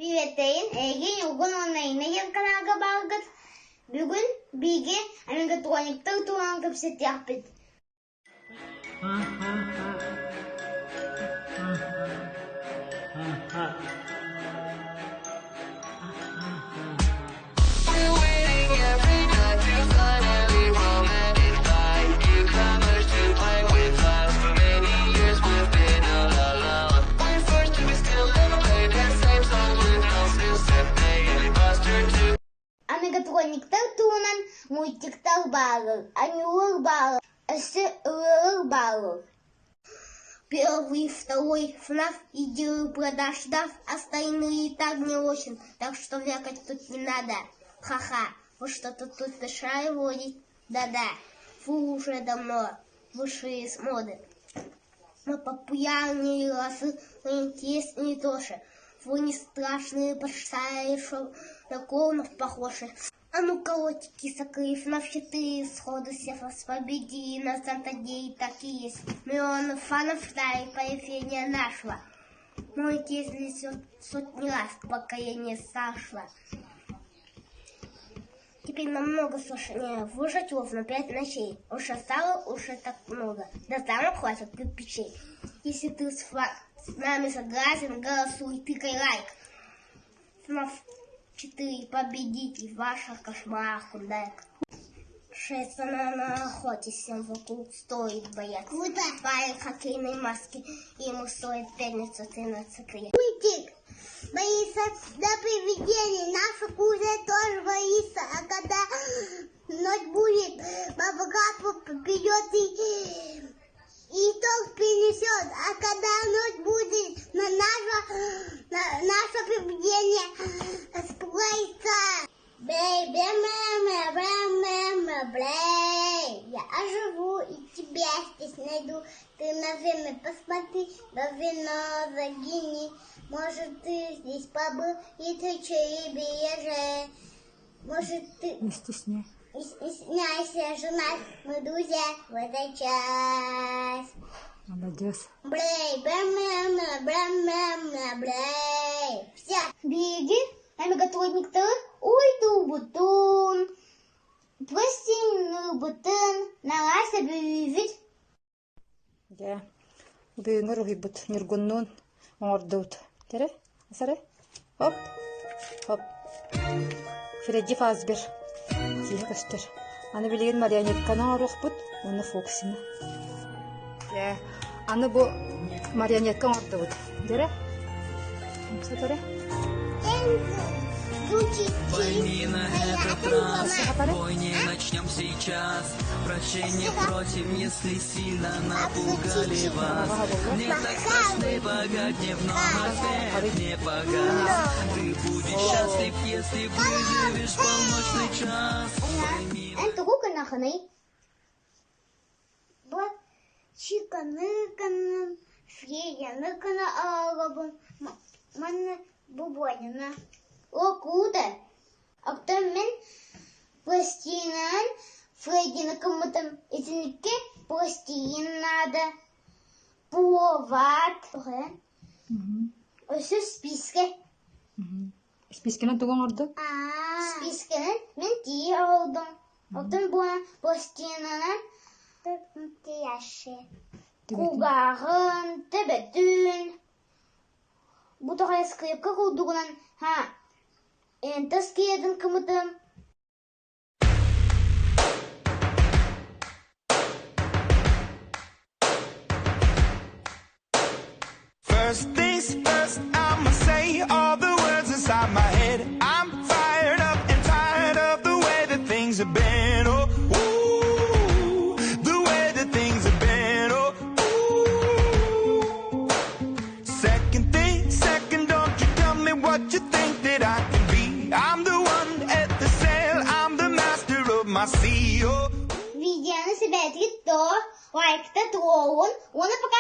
Приветейн, эгин угун онайнайын каналга балгыт. Бүгін биге аниматрониктар туран көрсөтөбүт. Аниматрониктар туран мультиктар балыр, анималар балыр, ылыр балыр. Первый, второй ФНАФ идею продаж дав, остальные так не очень, так что вякать тут не надо. Ха-ха, вы что-то тут мешали водить? Да-да, фу, уже давно вышли из моды. Но популярные расы, интересные тоже. Вы не страшные, большая, что на клоунов похожи. А ну, колотики, сокрыв на все 4 сходу всех вас победи, на самом деле так и есть. Миллионы фанов ждали появления нашего. Можете, если сотни раз, пока я не сошла. Теперь намного сложнее выжить ровно 5 ночей. Уже стало, уже так много. До замок хватит кирпичей. Если ты с нами согласен, голосуй, тыкай лайк. ФНАФ 4 победитель, ваша кошмар худайка. 6 на охоте, 7 вокруг стоит бояться. Круто! Парень хоккейной маски, ему стоит пятницу 13 лет. Мультик боится до привидений, наша кузя тоже боится, а когда ночь будет, баба Гапа придет и торт принесет, а когда ночь будет, наше привидение сплавится. Блей, блей, я живу и тебя здесь найду. Ты на время посмотри, до вино загини. Может, ты здесь побыл и ты бежи. Может, ты... Не стесняй. Не стесняйся, жена, мы друзья в этот час. Молодец. Блей, блей. Все. Беги, аниматрониктар, уйду бутон. Пластинный бутон, налазь объявить. Да. Бүйіңір ұйбыт, нергуннун, оңырдуыт. Тере? Асары? Хоп. Хоп. Фредди Фазбер. Тихо каштыр. Аны билеген марионетканы орух бут, оны Фоксина. Да. Аны бу марионетка оңырдуыт. Тере? Тере? Пойми на этот раз, бой не начнем сейчас. Прощение просим, если сильно напугали вас. Не так страшный бога дневного опять не погас. Ты будешь счастлив, если выживешь полночный час. Это рука наханой. Вот чика-ныкана, фрея-ныкана арабом, манна бубонина. О, круто! А потом мен пластинан, Фредди на кому-то этинке пластин надо. Поват. Все в списке. Спискені туган орды? Спискені мен тие алдым. А потом была пластинан, настоящая. Кугарын, тебетün. Bu da скрипка кулдугунан, энтес киедин кымытым. First things first, I'ma say all the words inside my head. I'm fired up and tired of the way that things have been. Oh, ooh, the way that things have been. Oh, ooh. Second thing, second, don't you tell me what you think that I can be. I'm the one at the sail, I'm the master of my sea. Oh. Видео на себя 300, лайк-то троллун, он и пока.